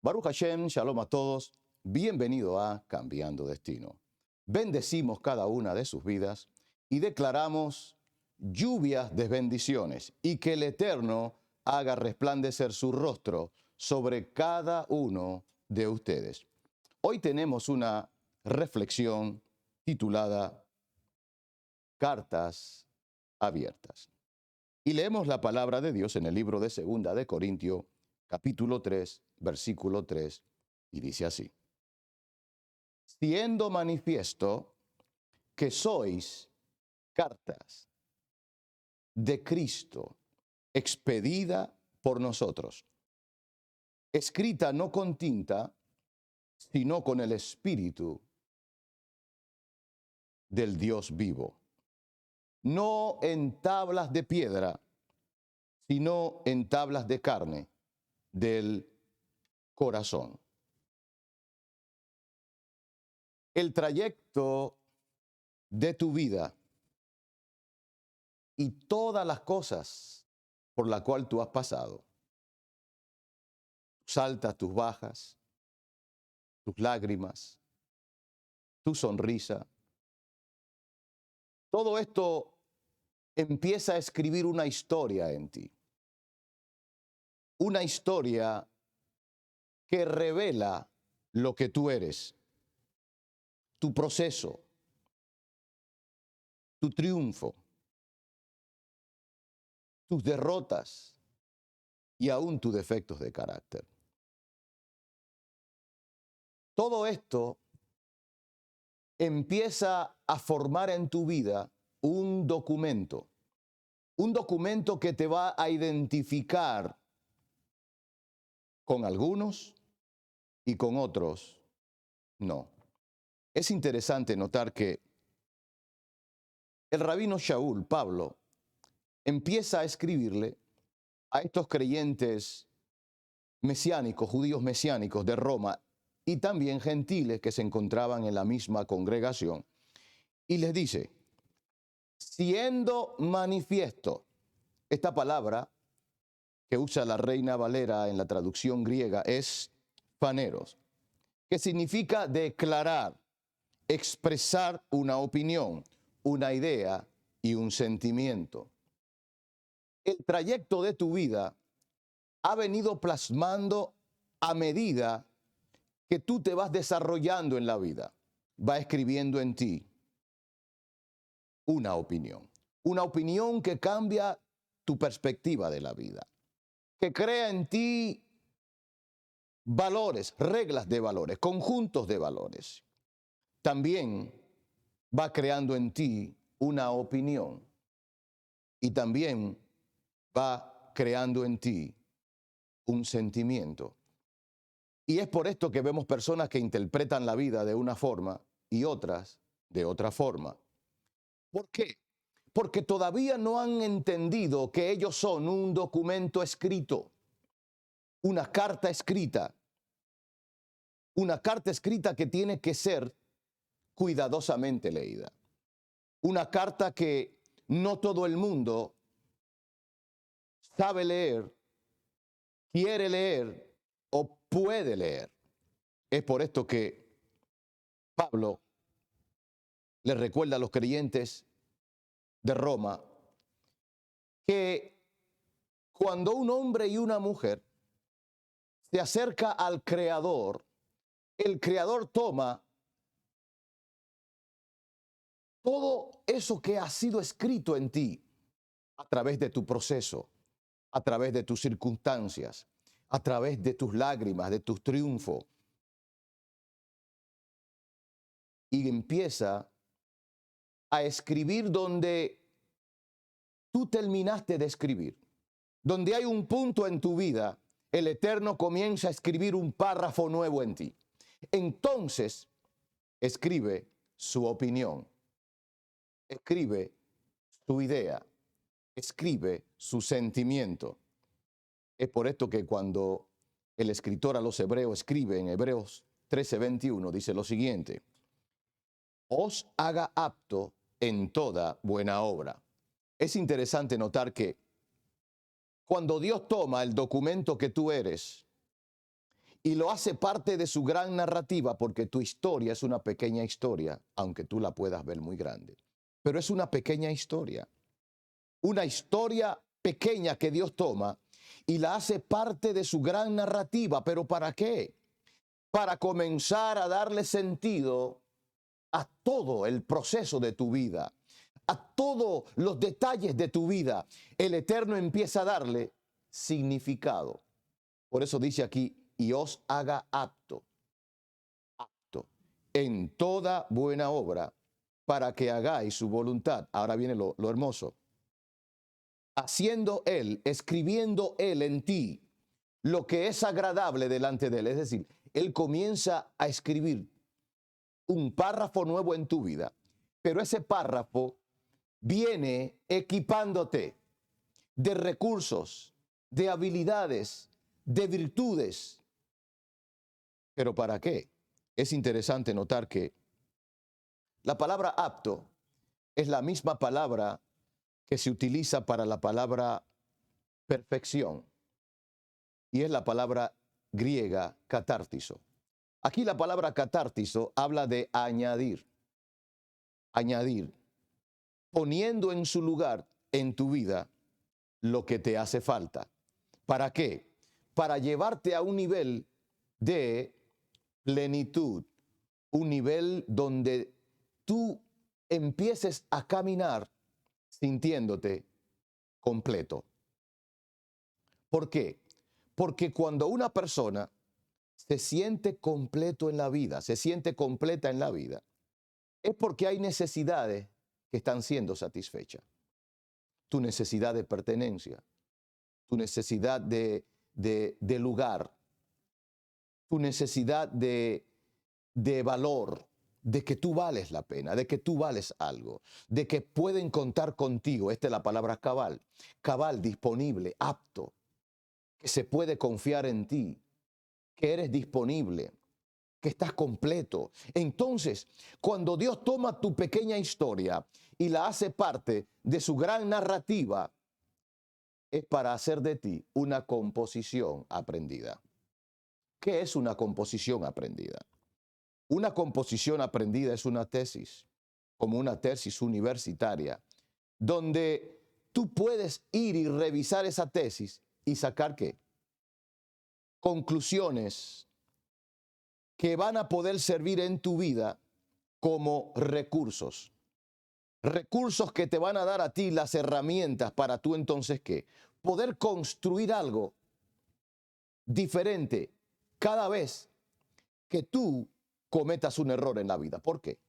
Baruch Hashem, shalom a todos, bienvenido a Cambiando Destino. Bendecimos cada una de sus vidas y declaramos lluvias de bendiciones y que el Eterno haga resplandecer su rostro sobre cada uno de ustedes. Hoy tenemos una reflexión titulada Cartas abiertas. Y leemos la palabra de Dios en el libro de Segunda de Corintios, capítulo 3, versículo 3, y dice así: siendo manifiesto que sois cartas de Cristo, expedida por nosotros, escrita no con tinta, sino con el Espíritu del Dios vivo, no en tablas de piedra, sino en tablas de carne del corazón. El trayecto de tu vida y todas las cosas por las cuales tú has pasado, tus altas, tus bajas, tus lágrimas, tu sonrisa, todo esto empieza a escribir una historia en ti. Una historia que revela lo que tú eres, tu proceso, tu triunfo, tus derrotas y aún tus defectos de carácter. Todo esto empieza a formar en tu vida un documento que te va a identificar con algunos y con otros no. Es interesante notar que el rabino Shaul, Pablo, empieza a escribirle a estos creyentes mesiánicos, judíos mesiánicos de Roma y también gentiles que se encontraban en la misma congregación, y les dice: siendo manifiesto. Esta palabra que usa la Reina Valera en la traducción griega es phaneros, que significa declarar, expresar una opinión, una idea y un sentimiento. El trayecto de tu vida ha venido plasmando a medida que tú te vas desarrollando en la vida. Va escribiendo en ti una opinión que cambia tu perspectiva de la vida, que crea en ti valores, reglas de valores, conjuntos de valores. También va creando en ti una opinión y también va creando en ti un sentimiento. Y es por esto que vemos personas que interpretan la vida de una forma y otras de otra forma. ¿Por qué? Porque todavía no han entendido que ellos son un documento escrito, una carta escrita que tiene que ser cuidadosamente leída. Una carta que no todo el mundo sabe leer, quiere leer o puede leer. Es por esto que Pablo les recuerda a los creyentes de Roma que cuando un hombre y una mujer se acerca al Creador, el Creador toma todo eso que ha sido escrito en ti a través de tu proceso, a través de tus circunstancias, a través de tus lágrimas, de tus triunfos, y empieza a escribir donde tú terminaste de escribir. Donde hay un punto en tu vida, el Eterno comienza a escribir un párrafo nuevo en ti. Entonces, escribe su opinión, escribe su idea, escribe su sentimiento. Es por esto que cuando el escritor a los hebreos escribe en Hebreos 13:21, dice lo siguiente: os haga apto en toda buena obra. Es interesante notar que cuando Dios toma el documento que tú eres y lo hace parte de su gran narrativa, porque tu historia es una pequeña historia, aunque tú la puedas ver muy grande. Pero es una pequeña historia. Una historia pequeña que Dios toma y la hace parte de su gran narrativa. ¿Pero para qué? Para comenzar a darle sentido a todo el proceso de tu vida, a todos los detalles de tu vida. El Eterno empieza a darle significado. Por eso dice aquí, y os haga apto en toda buena obra para que hagáis su voluntad. Ahora viene lo hermoso. Haciendo Él, escribiendo Él en ti lo que es agradable delante de Él. Es decir, Él comienza a escribir un párrafo nuevo en tu vida, pero ese párrafo viene equipándote de recursos, de habilidades, de virtudes. ¿Pero para qué? Es interesante notar que la palabra apto es la misma palabra que se utiliza para la palabra perfección y es la palabra griega catártizo. Aquí la palabra catártizo habla de añadir, poniendo en su lugar en tu vida lo que te hace falta. ¿Para qué? Para llevarte a un nivel de plenitud, un nivel donde tú empieces a caminar sintiéndote completo. ¿Por qué? Porque cuando una persona se siente completo en la vida, se siente completa en la vida, es porque hay necesidades que están siendo satisfechas. Tu necesidad de pertenencia, tu necesidad de lugar, tu necesidad de valor, de que tú vales la pena, de que tú vales algo, de que pueden contar contigo. Esta es la palabra cabal. Cabal, disponible, apto, que se puede confiar en ti, que eres disponible, que estás completo. Entonces, cuando Dios toma tu pequeña historia y la hace parte de su gran narrativa, es para hacer de ti una composición aprendida. ¿Qué es una composición aprendida? Una composición aprendida es una tesis, como una tesis universitaria, donde tú puedes ir y revisar esa tesis y sacar ¿qué? Conclusiones que van a poder servir en tu vida como recursos. Recursos que te van a dar a ti las herramientas para tú entonces ¿qué? Poder construir algo diferente cada vez que tú cometas un error en la vida. ¿Por qué?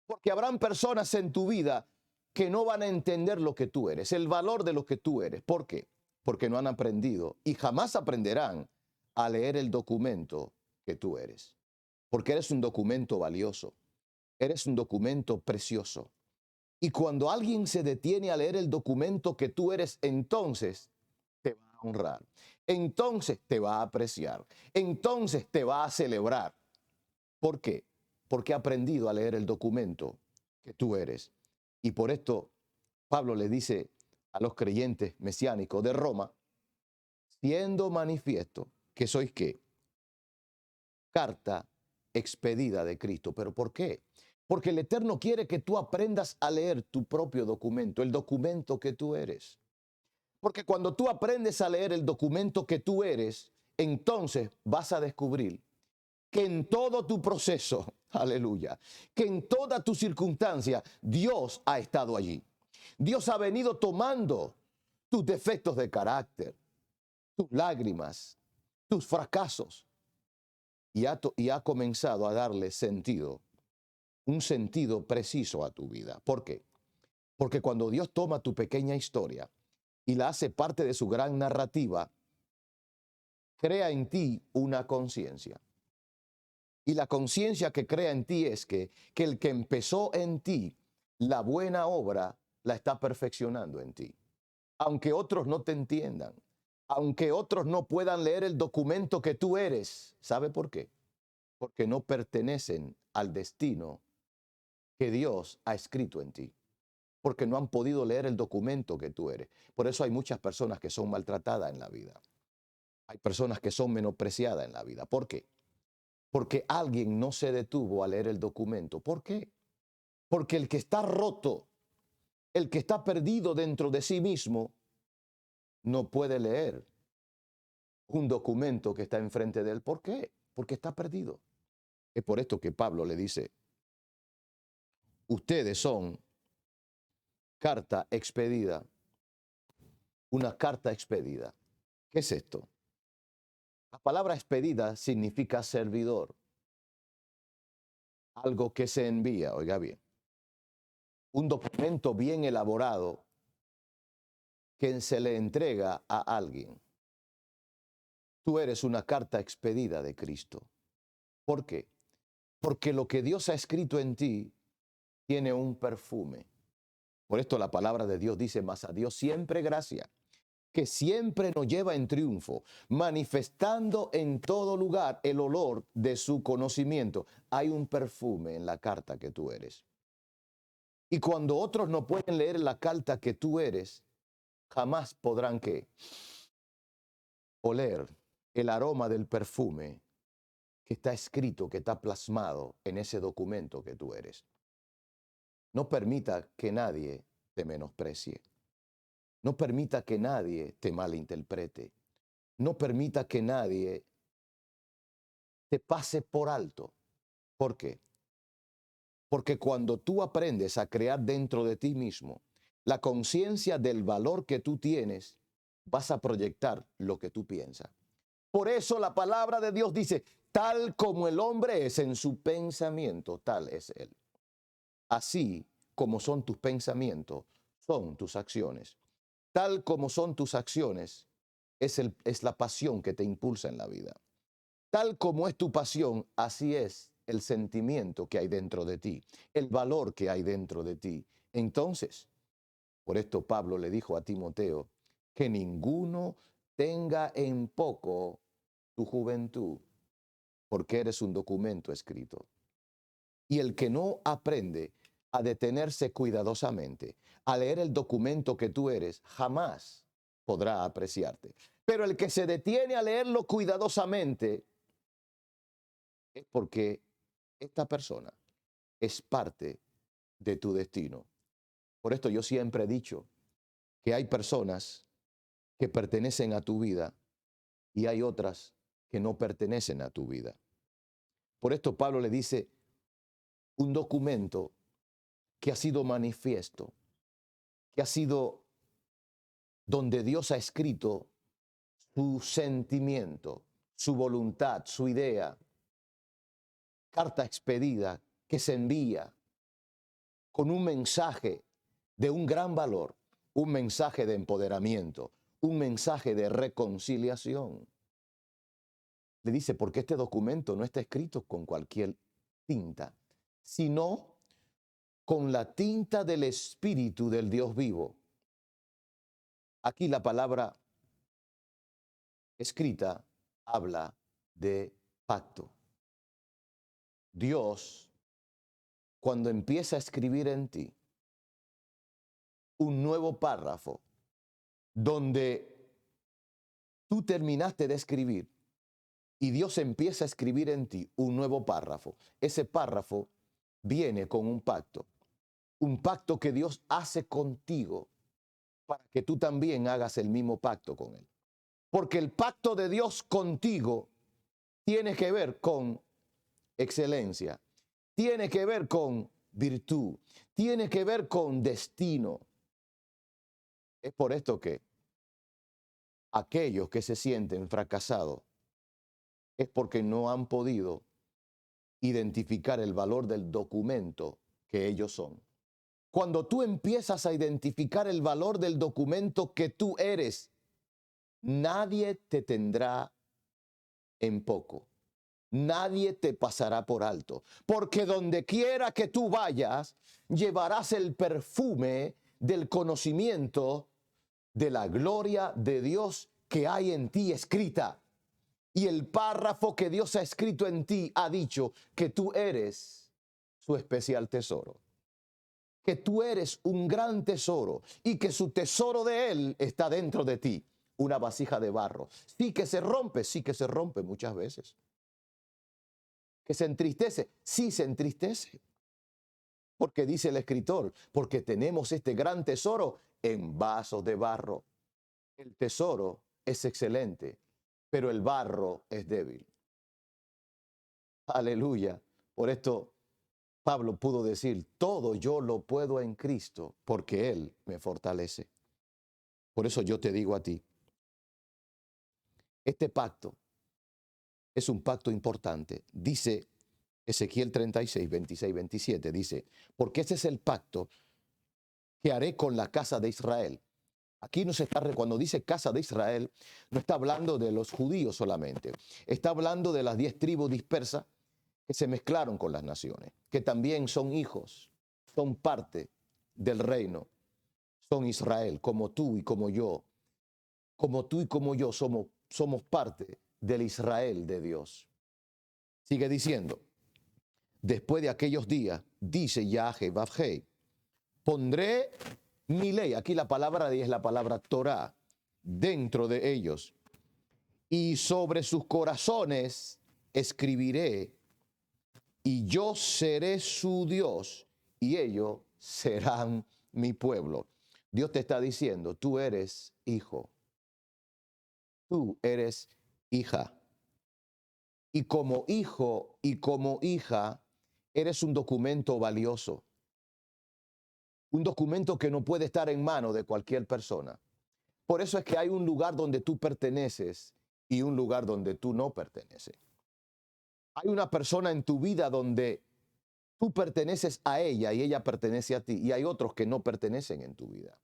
Porque habrán personas en tu vida que no van a entender lo que tú eres, el valor de lo que tú eres. ¿Por qué? Porque no han aprendido y jamás aprenderán a leer el documento que tú eres. Porque eres un documento valioso, eres un documento precioso. Y cuando alguien se detiene a leer el documento que tú eres, entonces te va a honrar, entonces te va a apreciar, entonces te va a celebrar. ¿Por qué? Porque ha aprendido a leer el documento que tú eres. Y por esto Pablo le dice a los creyentes mesiánicos de Roma, siendo manifiesto que sois qué, carta expedida de Cristo. ¿Pero por qué? Porque el Eterno quiere que tú aprendas a leer tu propio documento, el documento que tú eres. Porque cuando tú aprendes a leer el documento que tú eres, entonces vas a descubrir que en todo tu proceso, aleluya, que en toda tu circunstancia, Dios ha estado allí. Dios ha venido tomando tus defectos de carácter, tus lágrimas, tus fracasos, y ha comenzado a darle sentido, un sentido preciso a tu vida. ¿Por qué? Porque cuando Dios toma tu pequeña historia y la hace parte de su gran narrativa, crea en ti una conciencia. Y la conciencia que crea en ti es que el que empezó en ti la buena obra la está perfeccionando en ti. Aunque otros no te entiendan, aunque otros no puedan leer el documento que tú eres. ¿Sabe por qué? Porque no pertenecen al destino que Dios ha escrito en ti. Porque no han podido leer el documento que tú eres. Por eso hay muchas personas que son maltratadas en la vida. Hay personas que son menospreciadas en la vida. ¿Por qué? Porque alguien no se detuvo a leer el documento. ¿Por qué? Porque el que está roto, el que está perdido dentro de sí mismo, no puede leer un documento que está enfrente de él. ¿Por qué? Porque está perdido. Es por esto que Pablo le dice, ustedes son carta expedida, una carta expedida. ¿Qué es esto? La palabra expedida significa servidor, algo que se envía, oiga bien, un documento bien elaborado que se le entrega a alguien. Tú eres una carta expedida de Cristo. ¿Por qué? Porque lo que Dios ha escrito en ti tiene un perfume. Por esto la palabra de Dios dice, mas a Dios siempre gracia, que siempre nos lleva en triunfo, manifestando en todo lugar el olor de su conocimiento. Hay un perfume en la carta que tú eres. Y cuando otros no pueden leer la carta que tú eres, jamás podrán ¿qué? Oler el aroma del perfume que está escrito, que está plasmado en ese documento que tú eres. No permita que nadie te menosprecie. No permita que nadie te malinterprete. No permita que nadie te pase por alto. ¿Por qué? Porque cuando tú aprendes a crear dentro de ti mismo la conciencia del valor que tú tienes, vas a proyectar lo que tú piensas. Por eso la palabra de Dios dice, tal como el hombre es en su pensamiento, tal es él. Así como son tus pensamientos, son tus acciones. Tal como son tus acciones, es la pasión que te impulsa en la vida. Tal como es tu pasión, así es el sentimiento que hay dentro de ti, el valor que hay dentro de ti. Entonces, por esto Pablo le dijo a Timoteo, que ninguno tenga en poco tu juventud, porque eres un documento escrito. Y el que no aprende a detenerse cuidadosamente, a leer el documento que tú eres, jamás podrá apreciarte. Pero el que se detiene a leerlo cuidadosamente es porque esta persona es parte de tu destino. Por esto yo siempre he dicho que hay personas que pertenecen a tu vida y hay otras que no pertenecen a tu vida. Por esto Pablo le dice, un documento que ha sido manifiesto, que ha sido donde Dios ha escrito su sentimiento, su voluntad, su idea, carta expedida que se envía con un mensaje de un gran valor, un mensaje de empoderamiento, un mensaje de reconciliación. Le dice, porque este documento no está escrito con cualquier tinta, sino con la tinta del Espíritu del Dios vivo. Aquí la palabra escrita habla de pacto. Dios, cuando empieza a escribir en ti un nuevo párrafo, donde tú terminaste de escribir y Dios empieza a escribir en ti un nuevo párrafo, ese párrafo viene con un pacto que Dios hace contigo para que tú también hagas el mismo pacto con Él. Porque el pacto de Dios contigo tiene que ver con excelencia, tiene que ver con virtud, tiene que ver con destino. Es por esto que aquellos que se sienten fracasados es porque no han podido identificar el valor del documento que ellos son. Cuando tú empiezas a identificar el valor del documento que tú eres, nadie te tendrá en poco. Nadie te pasará por alto, porque donde quiera que tú vayas, llevarás el perfume del conocimiento de la gloria de Dios que hay en ti escrita. Y el párrafo que Dios ha escrito en ti ha dicho que tú eres su especial tesoro, que tú eres un gran tesoro y que su tesoro de Él está dentro de ti. una vasija de barro. Sí que se rompe muchas veces. Que se entristece, sí se entristece. Porque dice el escritor, porque tenemos este gran tesoro en vasos de barro. El tesoro es excelente, pero el barro es débil. Aleluya. Por esto Pablo pudo decir, todo yo lo puedo en Cristo, porque Él me fortalece. Por eso yo te digo a ti, este pacto es un pacto importante. Dice Ezequiel 36, 26, 27, dice, porque ese es el pacto que haré con la casa de Israel. Aquí no se está, cuando dice casa de Israel, no está hablando de los judíos solamente. Está hablando de las 10 tribus dispersas que se mezclaron con las naciones, que también son hijos, son parte del reino, son Israel, como tú y como yo. Como tú y como yo somos parte del Israel de Dios. Sigue diciendo, después de aquellos días, dice Yahweh Bavhei, pondré mi ley, aquí la palabra es la palabra Torah, dentro de ellos, y sobre sus corazones escribiré, y yo seré su Dios, y ellos serán mi pueblo. Dios te está diciendo, tú eres hijo, tú eres hija. Y como hijo y como hija, eres un documento valioso. Un documento que no puede estar en manos de cualquier persona. Por eso es que hay un lugar donde tú perteneces y un lugar donde tú no perteneces. Hay una persona en tu vida donde tú perteneces a ella y ella pertenece a ti. Y hay otros que no pertenecen en tu vida.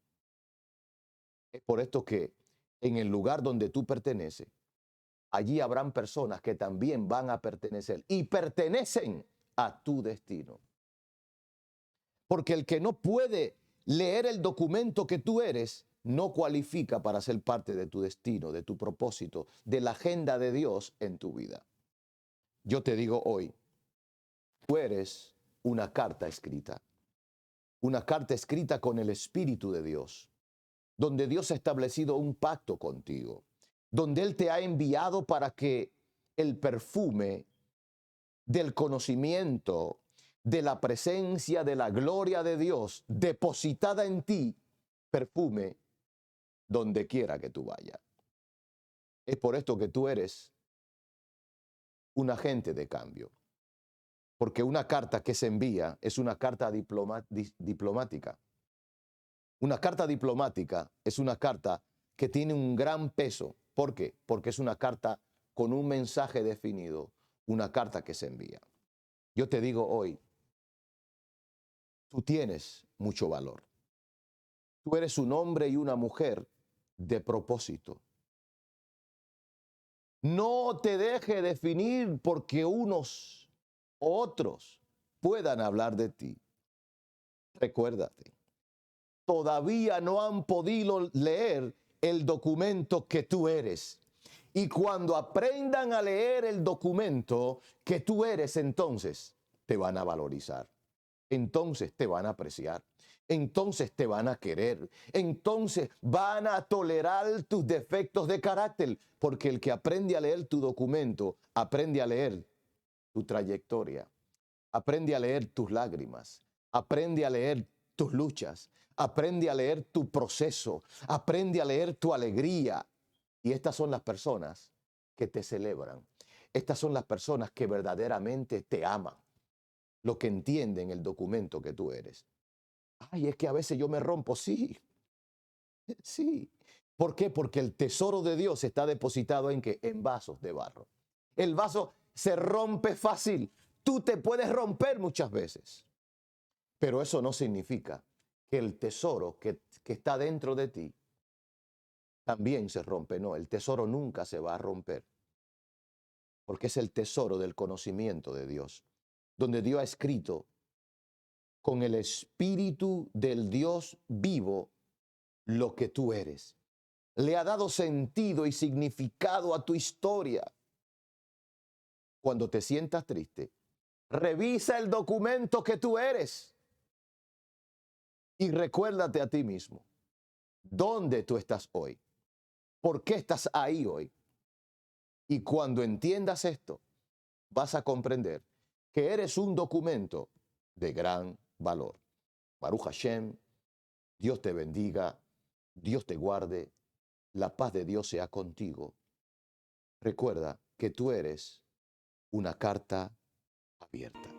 Es por esto que en el lugar donde tú perteneces, allí habrán personas que también van a pertenecer y pertenecen a tu destino. Porque el que no puede leer el documento que tú eres, no cualifica para ser parte de tu destino, de tu propósito, de la agenda de Dios en tu vida. Yo te digo hoy, tú eres una carta escrita con el Espíritu de Dios, donde Dios ha establecido un pacto contigo, donde Él te ha enviado para que el perfume del conocimiento, de la presencia, de la gloria de Dios depositada en ti, perfume donde quiera que tú vayas. Es por esto que tú eres un agente de cambio. Porque una carta que se envía es una carta diplomática. Una carta diplomática es una carta que tiene un gran peso. ¿Por qué? Porque es una carta con un mensaje definido, una carta que se envía. Yo te digo hoy, tú tienes mucho valor. Tú eres un hombre y una mujer de propósito. No te deje definir porque unos u otros puedan hablar de ti. Recuérdate, todavía no han podido leer el documento que tú eres. Y cuando aprendan a leer el documento que tú eres, entonces te van a valorizar. Entonces te van a apreciar. Entonces te van a querer. Entonces van a tolerar tus defectos de carácter. Porque el que aprende a leer tu documento, aprende a leer tu trayectoria. Aprende a leer tus lágrimas. Aprende a leer tus luchas. Aprende a leer tu proceso. Aprende a leer tu alegría. Y estas son las personas que te celebran. Estas son las personas que verdaderamente te aman. Lo que entienden el documento que tú eres. Ay, es que a veces yo me rompo. Sí, sí. ¿Por qué? Porque el tesoro de Dios está depositado en qué? En vasos de barro. El vaso se rompe fácil. Tú te puedes romper muchas veces. Pero eso no significa que el tesoro que está dentro de ti también se rompe. No, el tesoro nunca se va a romper. Porque es el tesoro del conocimiento de Dios. Donde Dios ha escrito con el Espíritu del Dios vivo lo que tú eres. Le ha dado sentido y significado a tu historia. Cuando te sientas triste, revisa el documento que tú eres y recuérdate a ti mismo dónde tú estás hoy. por qué estás ahí hoy. Y cuando entiendas esto, vas a comprender que eres un documento de gran valor. Baruch Hashem, Dios te bendiga, Dios te guarde, la paz de Dios sea contigo. Recuerda que tú eres una carta abierta.